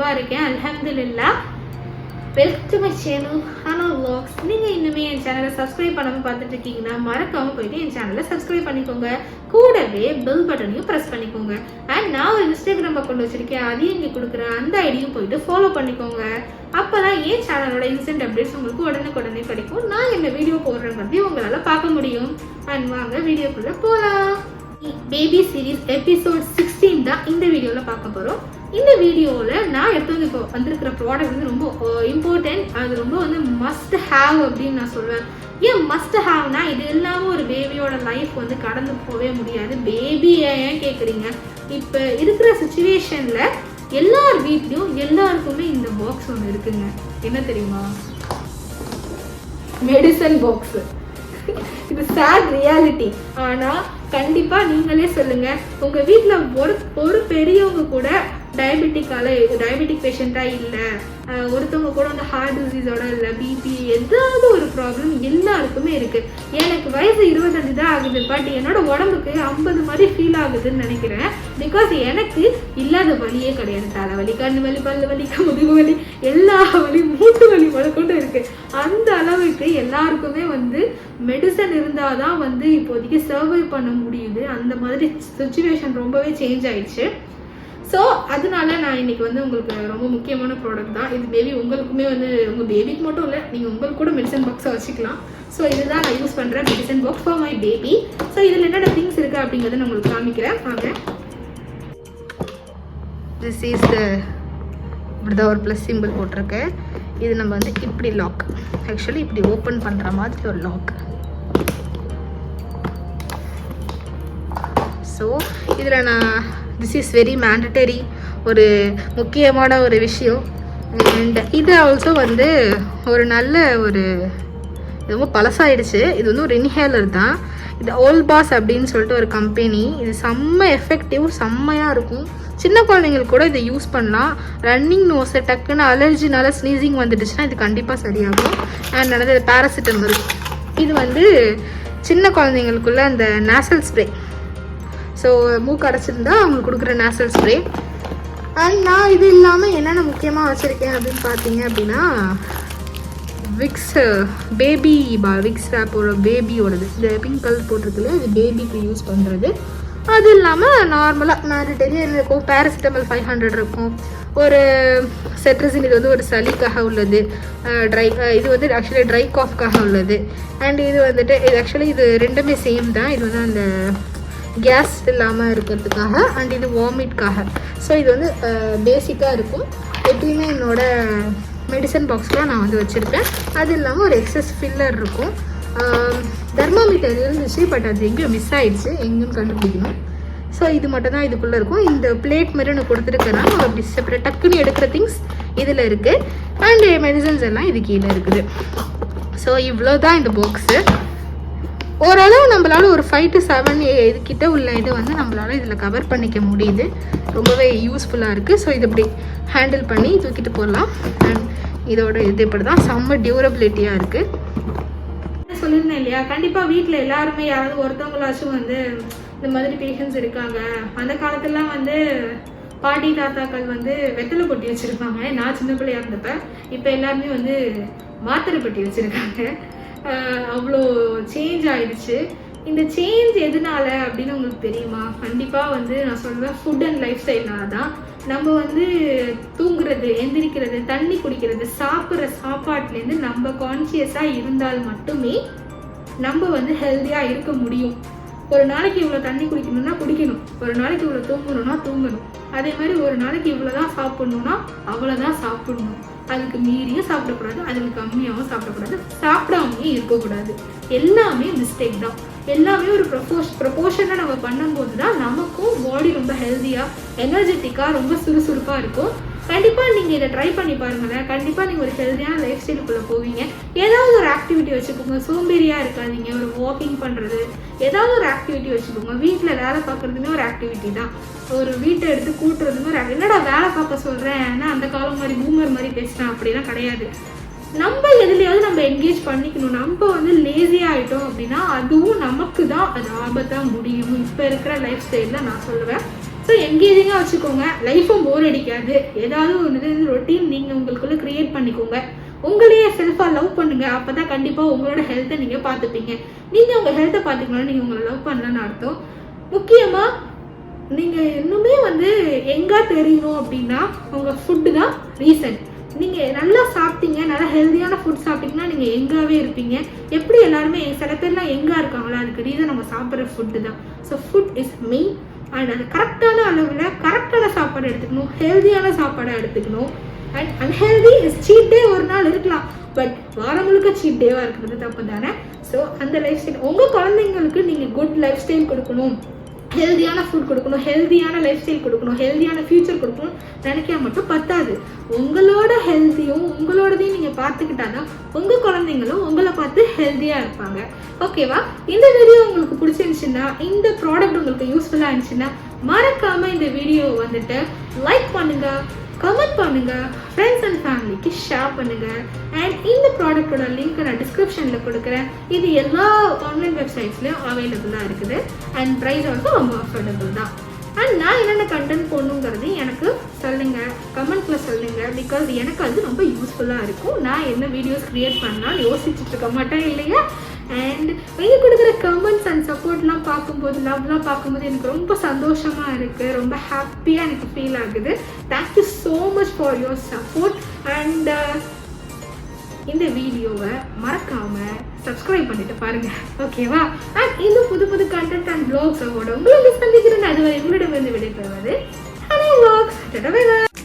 சூப்பராக இருக்கேன், அல்ஹம்துலில்லாஹ். Welcome to my channel Hana vlogs. நீங்கள் இன்னுமே என் சேனலை சப்ஸ்கிரைப் பண்ணாமல் பார்த்துட்டு இருக்கீங்கன்னா மறக்காமல் போயிட்டு என் சேனலை சப்ஸ்கிரைப் பண்ணிக்கோங்க. கூடவே பெல் பட்டனையும் ப்ரெஸ் பண்ணிக்கோங்க. அண்ட் நான் ஒரு இன்ஸ்டாகிராம் அக்கௌண்ட் வச்சுருக்கேன், அதையும் இங்கே கொடுக்குறேன், அந்த ஐடியும் போயிட்டு ஃபாலோ பண்ணிக்கோங்க. அப்போ தான் என் சேனலோட இன்ஸ்டன்ட் அப்டேட்ஸ் உங்களுக்கு உடனே கிடைக்கும். நான் என்ன வீடியோ போடுறேங்கிறதையும் உங்களால் பார்க்க முடியும். அண்ட் வாங்க வீடியோக்குள்ளே போகலாம். பேபி சீரீஸ் எபிசோட் 16 தான் இந்த வீடியோவில் பார்க்க போகிறோம். இந்த வீடியோவில் நான் எடுத்து இப்போ வந்திருக்கிற ப்ராடக்ட் வந்து ரொம்ப இம்பார்ட்டன்ட், அது ரொம்ப வந்து மஸ்ட் ஹேவ் அப்படின்னு நான் சொல்வேன். ஏன் மஸ்ட் ஹேவ்னா, இது இல்லாமல் ஒரு பேபியோட லைஃப் வந்து கடந்து போகவே முடியாது. பேபி ஏன் கேட்குறீங்க, இப்போ இருக்கிற சுச்சுவேஷனில் எல்லார் வீட்லேயும் எல்லாருக்குமே இந்த பாக்ஸ் ஒன்று இருக்குங்க. என்ன தெரியுமா? Medicine box. இது சேட் ரியாலிட்டி. ஆனால் கண்டிப்பாக நீங்களே சொல்லுங்கள், உங்கள் வீட்டில் ஒரு பெரியவங்க கூட டயபெட்டிக் பேஷண்ட்டாக இல்லை, ஒருத்தவங்க கூட வந்து ஹார்ட் டிசீஸோட இல்லை, பிபி ஏதாவது ஒரு ப்ராப்ளம் எல்லாருக்குமே இருக்குது. எனக்கு வயசு 25 தான் ஆகுது, பட் என்னோட உடம்புக்கு 50 மாதிரி ஃபீல் ஆகுதுன்னு நினைக்கிறேன். பிகாஸ் எனக்கு இல்லாத வலியே கிடையாது. தலைவலி, கண்ணு வலி, பல்லு வலி, முதுகு வலி, எல்லா வலி, மூட்டு வலி கொண்டு இருக்குது. அந்த அளவுக்கு எல்லாருக்குமே வந்து மெடிசன் இருந்தால் தான் வந்து இப்போதைக்கு சர்வை பண்ண முடியுது. அந்த மாதிரி சுச்சுவேஷன் ரொம்பவே சேஞ்ச் ஆயிடுச்சு. ஸோ அதனால நான் இன்னைக்கு வந்து உங்களுக்கு ரொம்ப முக்கியமான ப்ராடக்ட் தான் இது. பேபி உங்களுக்குமே வந்து உங்கள் பேபிக்கு மட்டும் இல்லை, நீங்கள் உங்களுக்கு கூட மெடிசன் பாக்ஸை வச்சுக்கலாம். ஸோ இதுதான் நான் யூஸ் பண்ணுற medicine box for my baby. So இதில் என்னென்ன திங்ஸ் இருக்குது அப்படிங்கிறத நான் உங்களுக்கு காமிக்கிறேன். வாங்க. திஸ் இஸ் த இப்படிதான் ஒரு ப்ளஸ் சிம்பிள் போட்டிருக்கு. இது நம்ம வந்து இப்படி லாக், ஆக்சுவலி இப்படி ஓப்பன் பண்ணுற மாதிரி ஒரு லாக். ஸோ இதில் நான் திஸ் இஸ் வெரி மேண்டட்டரி, ஒரு முக்கியமான ஒரு விஷயம். அண்ட் இது ஆல்சோ வந்து ஒரு நல்ல ஒரு ரொம்ப பழசாயிடுச்சு. இது வந்து ஒரு இன்ஹேலர் தான். இது ஓல்பாஸ் அப்படின்னு சொல்லிட்டு ஒரு கம்பெனி. இது செம்ம எஃபெக்டிவ், செம்மையாக இருக்கும். சின்ன குழந்தைங்களுக்கு கூட இதை யூஸ் பண்ணலாம். ரன்னிங் நோஸு, டக்குன்னு அலர்ஜினால ஸ்னீசிங் வந்துடுச்சுன்னா இது கண்டிப்பாக சரியாகும். அண்ட் அடுத்தது பேராசிட்டமல். இது வந்து சின்ன குழந்தைங்களுக்குள்ள அந்த நேசல் ஸ்ப்ரே, ஸோ மூக்கு அடைச்சிருந்தா அவங்களுக்கு கொடுக்குற நேசல் ஸ்ப்ரே. அண்ட் நான் இது இல்லாமல் என்னென்ன முக்கியமாக வச்சுருக்கேன் அப்படின்னு பார்த்தீங்க அப்படின்னா, விக்ஸ் பேபி விக்ஸ் ரேப்போட பேபியோடது, இந்த பிங்க் கலர் போட்டிருக்குல்ல, இது பேபிக்கு யூஸ் பண்ணுறது. அது இல்லாமல் நார்மலாக மேண்டட்டரி இருக்கும். பேராசிட்டமல் 500 இருக்கும். ஒரு செட்ரசின், இது வந்து ஒரு சளிக்காக உள்ளது. இது வந்து ஆக்சுவலி ட்ரை காஃப்காக உள்ளது. அண்ட் இது வந்துட்டு இது ஆக்சுவலி இது ரெண்டுமே சேம் தான். இது வந்து அந்த கேஸ் இல்லாமல் இருக்கிறதுக்காக, அண்ட் இது வாமிட்காக. ஸோ இது வந்து பேசிக்காக இருக்கும். எப்பயுமே என்னோடய மெடிசன் பாக்ஸில் நான் வந்து வச்சுருப்பேன். அது இல்லாமல் ஒரு எக்ஸஸ் ஃபில்லர் இருக்கும். தெர்மாமீட்டர் இருந்துச்சு, பட் அது எங்கேயும் மிஸ் ஆகிடுச்சு, எங்கேயும் கண்டுபிடிக்கணும். ஸோ இது மட்டும் தான் இதுக்குள்ளே இருக்கும். இந்த பிளேட் மாதிரி நான் கொடுத்துருக்கேன்னா அப்படி செப்பரேட் டக்குன்னு எடுக்கிற திங்ஸ் இதில் இருக்குது. அண்ட் மெடிசன்ஸ் எல்லாம் இது கீழே இருக்குது. ஸோ இவ்வளோ தான் இந்த பாக்ஸு. ஓரளவு நம்மளால ஒரு 5 to 7 இதுக்கிட்ட உள்ள இது வந்து நம்மளால இதில் கவர் பண்ணிக்க முடியுது. ரொம்பவே யூஸ்ஃபுல்லாக இருக்குது. ஸோ இது இப்படி ஹேண்டில் பண்ணி தூக்கிட்டு போடலாம். அண்ட் இதோட இது இப்படி தான் செம்ம டியூரபிலிட்டியாக இருக்குது. சொல்லியிருந்தேன் இல்லையா, கண்டிப்பாக வீட்டில் எல்லாருமே யாராவது ஒருத்தவங்களாச்சும் வந்து இந்த மாதிரி பேஷண்ட்ஸ் இருக்காங்க. அந்த காலத்துலலாம் வந்து பாட்டி தாத்தாக்கள் வந்து வெத்தலை பொட்டி வச்சுருப்பாங்க. நான் சின்ன பிள்ளையாக இருந்தப்ப. இப்போ எல்லாருமே வந்து மாத்திரை பெட்டி வச்சுருக்காங்க. அவ்வளோ சேஞ்ச் ஆயிடுச்சு. இந்த சேஞ்ச் எதனால அப்படின்னு உங்களுக்கு தெரியுமா? கண்டிப்பாக வந்து நான் சொல்லுவேன், ஃபுட் அண்ட் லைஃப் ஸ்டைல்னால தான். நம்ம வந்து தூங்குறது, எந்திரிக்கிறது, தண்ணி குடிக்கிறது, சாப்பிட்ற சாப்பாட்லேருந்து நம்ம கான்சியஸாக இருந்தால் மட்டுமே நம்ம வந்து ஹெல்த்தியாக இருக்க முடியும். ஒரு நாளைக்கு இவ்வளோ தண்ணி குடிக்கணும்னா குடிக்கணும், ஒரு நாளைக்கு இவ்வளோ தூங்கணும்னா தூங்கணும். அதே மாதிரி ஒரு நாளைக்கு இவ்வளோ தான் சாப்பிட்ணுன்னா அவ்வளோதான் சாப்பிட்ணும். அதுக்கு மீறியும் சாப்பிடக்கூடாது, அதுக்கு கம்மியாகவும் சாப்பிடக்கூடாது, சாப்பிடாமையும் இருக்கக்கூடாது. எல்லாமே மிஸ்டேக் தான். எல்லாமே ஒரு ப்ரொபோர்ஷனாக நம்ம பண்ணும்போது தான் நமக்கும் பாடி ரொம்ப ஹெல்த்தியாக, எனர்ஜெட்டிக்காக, ரொம்ப சுறுசுறுப்பாக இருக்கும். கண்டிப்பாக நீங்கள் இதை ட்ரை பண்ணி பாருங்களேன். கண்டிப்பாக நீங்கள் ஒரு ஹெல்த்தியான லைஃப் ஸ்டைலுக்குள்ளே போவீங்க. ஏதாவது ஒரு ஆக்டிவிட்டி வச்சுக்கோங்க, சோம்பேறியாக இருக்காதீங்க. ஒரு வாக்கிங் பண்ணுறது, ஏதாவது ஒரு ஆக்டிவிட்டி வச்சுக்கோங்க. வீட்டில் வேலை பார்க்குறதுமே ஒரு ஆக்டிவிட்டி தான். ஒரு வீட்டை எடுத்து கூட்டுறதுமே ஒரு என்னடா வேலை பார்க்க சொல்கிறேன், ஏன்னா அந்த காலம் மாதிரி பூமர் மாதிரி பேசுகிறேன் அப்படிலாம் கிடையாது. நம்ம எதுலையாவது நம்ம என்கேஜ் பண்ணிக்கணும். நம்ம வந்து லேசியாக ஆகிட்டோம் அப்படின்னா அதுவும் நமக்கு தான் அது ஆபத்தாக முடியும் இப்போ இருக்கிற லைஃப் ஸ்டைலில் நான் சொல்லுவேன். ஸோ என்கேஜிங்காக வச்சுக்கோங்க, லைஃப்பும் போர் அடிக்காது. ஏதாவது ஒரு ரொட்டீன் நீங்கள் உங்களுக்குள்ளே க்ரியேட் பண்ணிக்கோங்க. உங்களையே செல்ஃபாக லவ் பண்ணுங்கள். அப்போ தான் கண்டிப்பாக உங்களோட ஹெல்த்தை நீங்கள் பார்த்துப்பீங்க. நீங்கள் உங்கள் ஹெல்த்தை பார்த்துக்கணும், நீங்கள் உங்களை லவ் பண்ணலன்னு அர்த்தம். முக்கியமாக நீங்கள் இன்னுமே எங்கே தெரியணும் அப்படின்னா உங்கள் ஃபுட்டு தான் ரீசன். நீங்கள் நல்லா சாப்பிட்டீங்க, நல்லா ஹெல்த்தியான ஃபுட் சாப்பிட்டீங்கன்னா நீங்கள் எங்காவே இருப்பீங்க. எப்படி எல்லாருமே சில பேர்லாம் எங்கே இருக்காங்களோ அதுக்கு ரீசன் நம்ம சாப்பிட்ற ஃபுட்டு தான். So food is main. And அது கரெக்டான அளவில் கரெக்டான சாப்பாடு எடுத்துக்கணும், ஹெல்த்தியான சாப்பாடாக எடுத்துக்கணும். அண்ட் அன்ஹெல்தி இஸ் சீட் டே ஒரு நாள் இருக்கலாம், பட் வாரம் முழுக்க சீட் டேவாக இருக்கிறது தப்பு தானே. ஸோ அந்த லைஃப் ஸ்டைல் உங்கள் குழந்தைங்களுக்கு நீங்கள் குட் லைஃப் ஸ்டைல் கொடுக்கணும், ஹெல்தியான ஃபுட் கொடுக்கணும், ஹெல்தியான லைஃப் ஸ்டைல் கொடுக்கணும், ஹெல்தியான ஃபியூச்சர் கொடுக்கணும் நினைக்க மட்டும் பத்தாது. உங்களோட ஹெல்த்தியும் உங்களோடதையும் நீங்கள் பார்த்துக்கிட்டா தான் உங்கள் குழந்தைங்களும் உங்களை பார்த்து ஹெல்த்தியாக இருப்பாங்க. ஓகேவா? இந்த வீடியோ உங்களுக்கு பிடிச்சிருந்துச்சுன்னா, இந்த ப்ராடக்ட் உங்களுக்கு யூஸ்ஃபுல்லாக இருந்துச்சுன்னா மறக்காமல் இந்த வீடியோ லைக் பண்ணுங்கள், கமெண்ட் பண்ணுங்கள், ஃப்ரெண்ட்ஸ் அண்ட் ஃபேமிலிக்கு ஷேர் பண்ணுங்கள். அண்ட் இந்த ப்ராடக்டோட லிங்க் நான் டிஸ்கிரிப்ஷனில் கொடுக்குறேன். இது எல்லா ஆன்லைன் வெப்சைட்ஸ்லையும் அவைலபிளாக இருக்குது. அண்ட் ப்ரைஸ் ரொம்ப அஃபோர்டபுள் தான். அண்ட் நான் என்னென்ன கண்டென்ட் போடணுங்கிறது எனக்கு சொல்லுங்கள், கமெண்ட்டில் சொல்லுங்கள். பிகாஸ் எனக்கு அது ரொம்ப யூஸ்ஃபுல்லாக இருக்கும். நான் என்ன வீடியோஸ் க்ரியேட் பண்ணால் யோசிச்சுட்டு இருக்க மாட்டேன் இல்லையா. அண்ட் நீங்கள் கொடுக்குற கமெண்ட்ஸ் அண்ட் சப்போர்ட்லாம் பார்க்கும்போது, லவ்லாம் பார்க்கும்போது எனக்கு ரொம்ப சந்தோஷமாக இருக்குது, ரொம்ப ஹாப்பியாக எனக்கு ஃபீல் ஆகுது. Thank you so much for your support. And இந்த வீடியோவை மறக்காமல் சப்ஸ்கிரைப் பண்ணிட்டு பாருங்கள். ஓகேவா? அண்ட் இந்த புது புது கண்டென்ட் அண்ட் வ்ளாக்ஸோட உங்களை சந்திக்கிறேன். அதுவரை உங்களிடமிருந்து விடைபெறுவது ஹலோ வ்ளாக்ஸ்.